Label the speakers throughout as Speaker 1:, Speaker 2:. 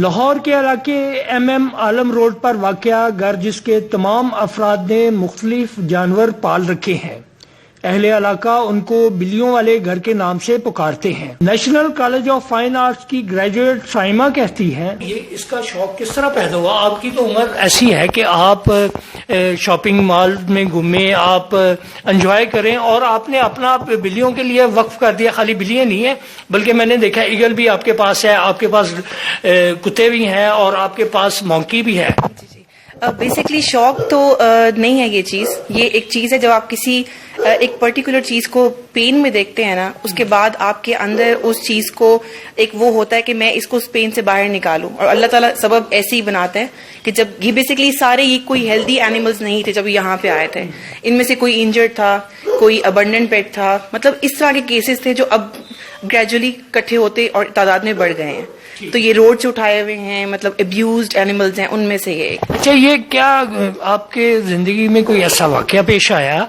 Speaker 1: لاہور کے علاقے M M عالم road پر واقع گھر جس کے تمام افراد نے مختلف جانور پال رکھے ہیں، اہل علاقہ ان کو بلیوں والے گھر کے نام سے پکارتے ہیں۔ National college of fine arts کی گریجویٹ سائمہ کہتی ہیں، یہ اس کا شوق کس طرح پیدا ہوا؟ آپ کی تو عمر ایسی ہے کہ آپ شاپنگ مال میں گھومیں، آپ انجوائے کریں، اور آپ نے اپنا بلیوں کے لیے وقف کر دیا۔ خالی بلیاں نہیں ہیں بلکہ میں نے دیکھا ایگل بھی آپ کے پاس ہے، آپ کے پاس کتے بھی ہیں، اور آپ کے پاس مونکی بھی ہے۔
Speaker 2: بیسکلی شوق تو نہیں ہے یہ ایک چیز ہے جب آپ کسی ایک پرٹیکولر چیز کو پین میں دیکھتے ہیں نا، اس کے بعد آپ کے اندر اس چیز کو ایک وہ ہوتا ہے کہ میں اس کو اس پین سے باہر نکالوں، اور اللہ تعالیٰ سبب ایسے ہی بناتا ہے کہ جب یہ بیسکلی سارے یہ کوئی ہیلدی اینیملز نہیں تھے جب یہاں پہ آئے تھے، ان میں سے کوئی انجرڈ تھا، کوئی ابنڈنٹ پیٹ تھا، مطلب اس طرح کے کیسز تھے جو اب گریجولی کٹھے ہوتے اور تعداد میں بڑھ گئے ہیں۔ تو یہ روڈ سے اٹھائے ہوئے ہیں، مطلب ابیوزڈ اینیملز ہیں، ان میں سے یہ۔
Speaker 1: اچھا، یہ کیا آپ کے زندگی میں کوئی ایسا واقعہ پیش آیا،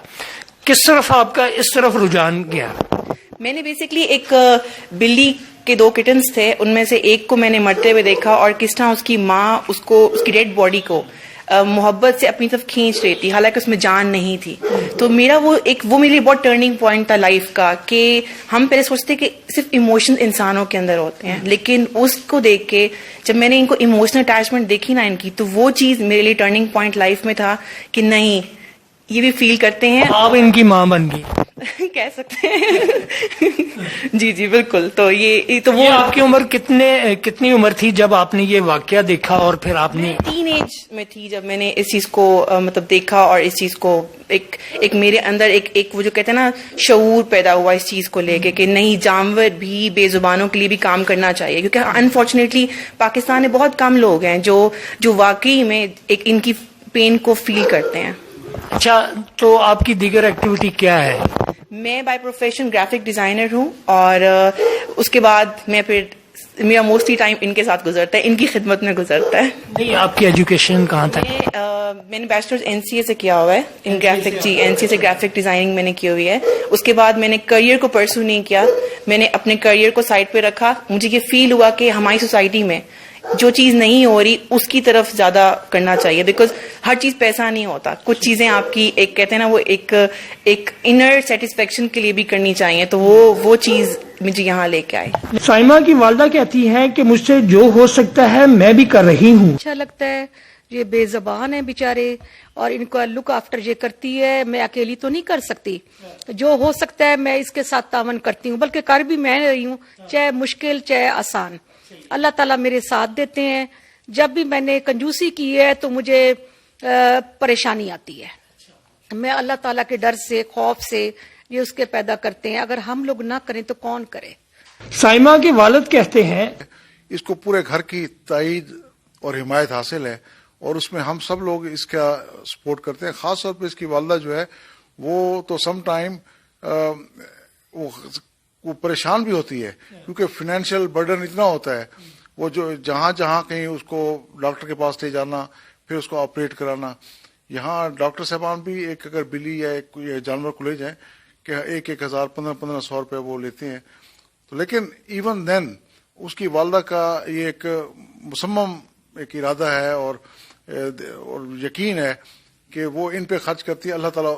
Speaker 1: کس طرف آپ کا اس طرف رجحان گیا؟
Speaker 2: میں نے بیسکلی ایک بلی کے 2 کٹنز تھے، ان میں سے ایک کو میں نے مرتے ہوئے دیکھا، اور کس طرح اس کی ماں اس کی ڈیڈ باڈی کو محبت سے اپنی طرف کھینچ رہی تھی، حالانکہ اس میں جان نہیں تھی۔ تو میرا وہ میرے لیے بہت ٹرننگ پوائنٹ تھا لائف کا، کہ ہم پہلے سوچتے کہ صرف ایموشن انسانوں کے اندر ہوتے ہیں، لیکن اس کو دیکھ کے جب میں نے ان کو ایموشنل اٹیچمنٹ دیکھی نا ان کی، تو وہ چیز میرے لیے ٹرننگ پوائنٹ لائف میں تھا کہ نہیں، یہ بھی فیل کرتے ہیں۔
Speaker 1: آپ ان کی ماں بن گئی
Speaker 2: کہہ سکتے ہیں۔ جی بالکل۔ تو وہ
Speaker 1: آپ کی عمر کتنی عمر تھی جب آپ نے یہ واقعہ دیکھا، اور پھر آپ نے؟
Speaker 2: ٹین ایج میں تھی جب میں نے اس چیز کو مطلب دیکھا، اور اس چیز کو ایک میرے اندر ایک وہ جو کہتے ہیں نا شعور پیدا ہوا اس چیز کو لے کے کہ نہیں، جانور بھی بے زبانوں کے لیے بھی کام کرنا چاہیے، کیونکہ انفارچونیٹلی پاکستان میں بہت کم لوگ ہیں جو واقعی میں ان کی پین کو فیل کرتے ہیں۔
Speaker 1: اچھا، تو آپ کی دیگر ایکٹیویٹی کیا ہے؟
Speaker 2: میں بائی پروفیشن گرافک ڈیزائنر ہوں، اور اس کے بعد میرا موسٹلی ٹائم ان کے ساتھ گزرتا ہے، ان کی خدمت میں گزرتا ہے۔
Speaker 1: نہیں، آپ کی ایجوکیشن کہاں تک؟
Speaker 2: میں نے بیچلرز NCA سے کیا ہوا ہے ان گرافک، NCA سے گرافک ڈیزائننگ میں نے کی ہوئی ہے۔ اس کے بعد میں نے کریئر کو پرسو نہیں کیا، میں نے اپنے کریئر کو سائڈ پہ رکھا۔ مجھے یہ فیل ہوا کہ ہماری سوسائٹی میں جو چیز نہیں ہو رہی اس کی طرف زیادہ کرنا چاہیے، بیکاز ہر چیز پیسہ نہیں ہوتا، کچھ چیزیں آپ کی ایک کہتے ہیں نا وہ ایک انر سیٹسفیکشن کے لیے بھی کرنی چاہیے، تو وہ چیز مجھے یہاں لے کے آئی۔
Speaker 1: سائمہ کی والدہ کہتی ہیں کہ مجھ سے جو ہو سکتا ہے میں بھی کر رہی ہوں۔
Speaker 3: اچھا لگتا ہے، یہ بے زبان ہیں بیچارے، اور ان کو لک آفٹر یہ کرتی ہے، میں اکیلی تو نہیں کر سکتی، جو ہو سکتا ہے میں اس کے ساتھ تعاون کرتی ہوں، بلکہ کر بھی میں رہی ہوں، چاہے مشکل چاہے آسان، اللہ تعالیٰ میرے ساتھ دیتے ہیں۔ جب بھی میں نے کنجوسی کی ہے تو مجھے پریشانی آتی ہے، میں اللہ تعالیٰ کے ڈر سے، خوف سے یہ اس کے پیدا کرتے ہیں، اگر ہم لوگ نہ کریں تو کون کرے؟
Speaker 1: سائمہ کے والد کہتے ہیں،
Speaker 4: اس کو پورے گھر کی تائید اور حمایت حاصل ہے، اور اس میں ہم سب لوگ اس کا سپورٹ کرتے ہیں۔ خاص طور پہ اس کی والدہ جو ہے وہ تو سم ٹائم وہ پریشان بھی ہوتی ہے، کیونکہ فائنینشیل برڈن اتنا ہوتا ہے، وہ جو جہاں کہیں اس کو ڈاکٹر کے پاس لے جانا، پھر اس کو آپریٹ کرانا۔ یہاں ڈاکٹر صاحبان بھی اگر بلی یا ایک جانور کو لے جائیں کہ 1,000 1,500 روپے وہ لیتے ہیں، تو لیکن ایون دین اس کی والدہ کا یہ ایک مصمم ایک ارادہ ہے اور یقین ہے کہ وہ ان پہ خرچ کرتی ہے، اللہ تعالیٰ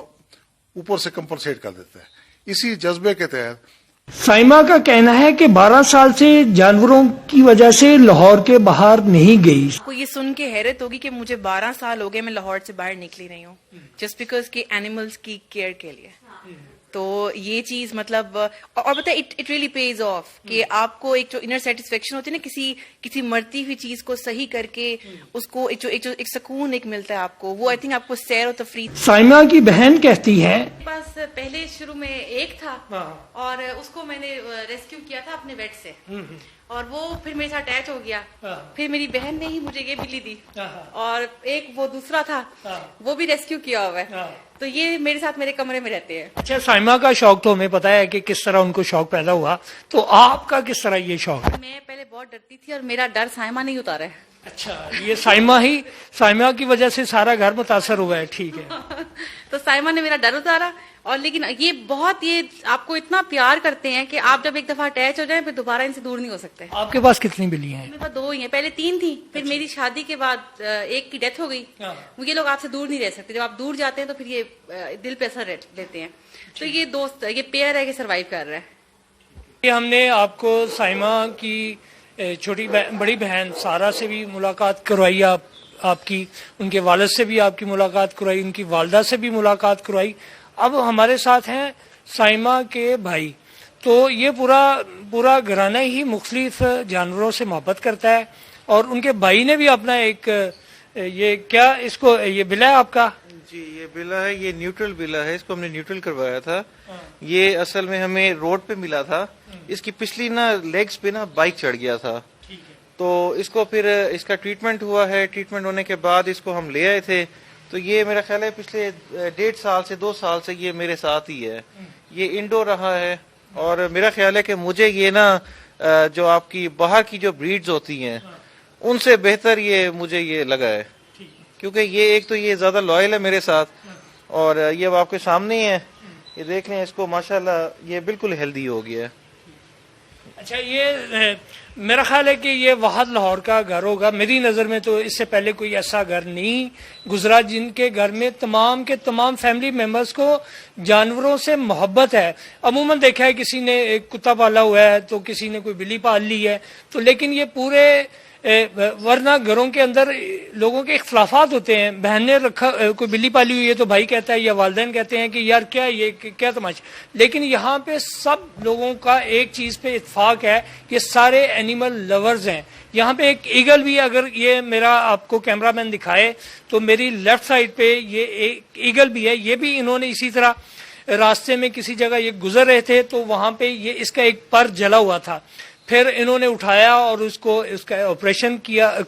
Speaker 4: اوپر سے کمپنسیٹ کر دیتا ہے۔ اسی جذبے کے تحت
Speaker 1: سائمہ کا کہنا ہے کہ 12 سال سے جانوروں کی وجہ سے لاہور کے باہر نہیں گئی۔
Speaker 2: کو یہ سن کے حیرت ہوگی کہ مجھے 12 سال ہو گئے میں لاہور سے باہر نکلی نہیں ہوں، جسٹ بیکاز کہ اینیملز کی کیئر کے لیے۔ تو یہ چیز مطلب، اور بتائیں اٹ ریئلی پیز آف کہ آپ کو ایک جو انر سیٹسفیکشن ہوتی ہے نا کسی مرتی ہوئی چیز کو صحیح کر کے اس کو ایک سکون ایک ملتا ہے آپ کو، وہ آئی تھنک آپ کو سیر و تفریح۔
Speaker 1: سائمہ کی بہن کہتی ہے،
Speaker 5: میرے پاس پہلے شروع میں ایک تھا، اور اس کو میں نے ریسکیو کیا تھا اپنے ویٹ سے، اور وہ پھر میرے ساتھ اٹیچ ہو گیا، پھر میری بہن نے ہی مجھے یہ بلی دی، اور ایک وہ دوسرا تھا وہ بھی ریسکیو کیا ہوا ہے، تو یہ میرے ساتھ میرے کمرے میں رہتے ہیں۔
Speaker 1: اچھا، سائمہ کا شوق تو ہمیں پتا ہے کہ کس طرح ان کو شوق پیدا ہوا، تو آپ کا کس طرح یہ شوق ہے؟
Speaker 5: میں پہلے بہت ڈرتی تھی، اور میرا ڈر سائمہ نہیں اتارا ہے۔
Speaker 1: اچھا، یہ سائمہ کی وجہ سے سارا گھر متاثر ہوا ہے، ٹھیک ہے۔
Speaker 5: تو سائمہ نے میرا ڈر اتارا، اور لیکن یہ بہت یہ آپ کو اتنا پیار کرتے ہیں کہ آپ جب ایک دفعہ اٹیچ ہو جائیں پھر دوبارہ ان سے دور نہیں ہو سکتے.
Speaker 1: آپ کے پاس کتنی بلیاں ہیں؟
Speaker 5: میرے پاس 2 ہی ہیں. پہلے 3 تھیں, پھر میری شادی کے بعد ایک کی ڈیتھ ہو گئی. یہ لوگ آپ سے دور نہیں رہ سکتے, جب آپ دور جاتے ہیں تو پھر یہ دل پہ اثر لیتے ہیں. تو یہ دوست یہ پیئر ہے کہ سروائیو کر رہا ہے.
Speaker 1: ہم نے آپ کو سائمہ کی چھوٹی بڑی بہن سارا سے بھی ملاقات کروائی, آپ کی ان کے والد سے بھی آپ کی ملاقات کروائی, ان کی والدہ سے بھی ملاقات کروائی. اب ہمارے ساتھ ہیں سائمہ کے بھائی. تو یہ پورا گھرانہ ہی مختلف جانوروں سے محبت کرتا ہے, اور ان کے بھائی نے بھی اپنا ایک یہ کیا اس کو یہ بلا ہے آپ کا؟
Speaker 6: جی یہ بلا ہے, یہ نیوٹرل بلا ہے, اس کو ہم نے نیوٹرل کروایا تھا. یہ اصل میں ہمیں روڈ پہ ملا تھا, اس کی پچھلی لیگز پہ بائک چڑھ گیا تھا, تو اس کو پھر اس کا ٹریٹمنٹ ہوا ہے. ٹریٹمنٹ ہونے کے بعد اس کو ہم لے آئے تھے. تو یہ میرا خیال ہے پچھلے 1.5 سال سے 2 سال سے یہ میرے ساتھ ہی ہے. یہ انڈور رہا ہے, اور میرا خیال ہے کہ مجھے یہ جو آپ کی باہر کی جو بریڈز ہوتی ہیں ان سے بہتر یہ مجھے یہ لگا ہے, کیونکہ یہ ایک تو یہ زیادہ لوئل ہے میرے ساتھ, اور یہ اب آپ کے سامنے ہی ہے, یہ دیکھ لیں اس کو ماشاءاللہ یہ بالکل ہیلدی ہو گیا ہے.
Speaker 1: اچھا, یہ میرا خیال ہے کہ یہ وحد لاہور کا گھر ہوگا. میری نظر میں تو اس سے پہلے کوئی ایسا گھر نہیں گزرا جن کے گھر میں تمام کے تمام فیملی ممبرز کو جانوروں سے محبت ہے. عموماً دیکھا ہے کسی نے ایک کتا پالا ہوا ہے, تو کسی نے کوئی بلی پال لی ہے, تو لیکن یہ پورے ورنہ گھروں کے اندر لوگوں کے اختلافات ہوتے ہیں. بہن نے رکھا کوئی بلی پالی ہوئی ہے تو بھائی کہتا ہے یا والدین کہتے ہیں کہ یار کیا یہ کیا تماشا. لیکن یہاں پہ سب لوگوں کا ایک چیز پہ اتفاق ہے کہ سارے اینیمل لورز ہیں. یہاں پہ ایک ایگل بھی, اگر یہ میرا آپ کو کیمرہ مین دکھائے تو میری لیفٹ سائڈ پہ یہ ایک ایگل بھی ہے. یہ بھی انہوں نے اسی طرح راستے میں کسی جگہ یہ گزر رہے تھے تو وہاں پہ یہ اس کا ایک پر جلا ہوا تھا. پھر انہوں نے اٹھایا اور اس کا آپریشن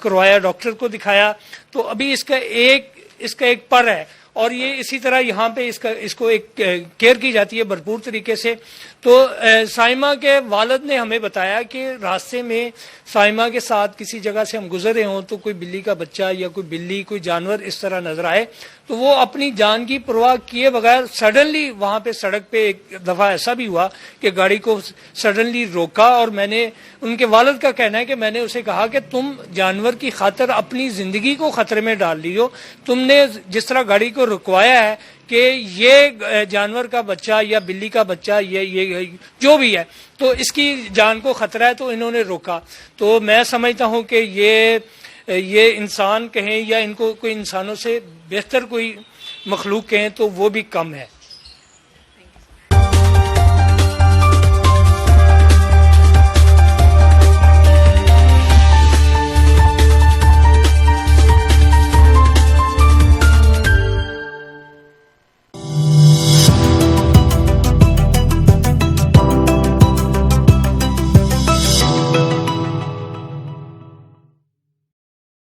Speaker 1: کروایا, ڈاکٹر کو دکھایا, تو ابھی اس کا ایک پر ہے. اور یہ اسی طرح یہاں پہ اس کو ایک کیئر کی جاتی ہے بھرپور طریقے سے. تو سائمہ کے والد نے ہمیں بتایا کہ راستے میں سائمہ کے ساتھ کسی جگہ سے ہم گزرے ہوں تو کوئی بلی کا بچہ یا کوئی بلی کوئی جانور اس طرح نظر آئے تو وہ اپنی جان کی پرواہ کیے بغیر سڈنلی وہاں پہ سڑک پہ ایک دفعہ ایسا بھی ہوا کہ گاڑی کو سڈنلی روکا, اور میں نے ان کے والد کا کہنا ہے کہ میں نے اسے کہا کہ تم جانور کی خاطر اپنی زندگی کو خطرے میں ڈال لی ہو. تم نے جس طرح گاڑی کو رکوایا ہے کہ یہ جانور کا بچہ یا بلی کا بچہ یہ جو بھی ہے تو اس کی جان کو خطرہ ہے, تو انہوں نے روکا. تو میں سمجھتا ہوں کہ یہ انسان کہیں یا ان کو کوئی انسانوں سے بہتر کوئی مخلوق کہیں تو وہ بھی کم ہے.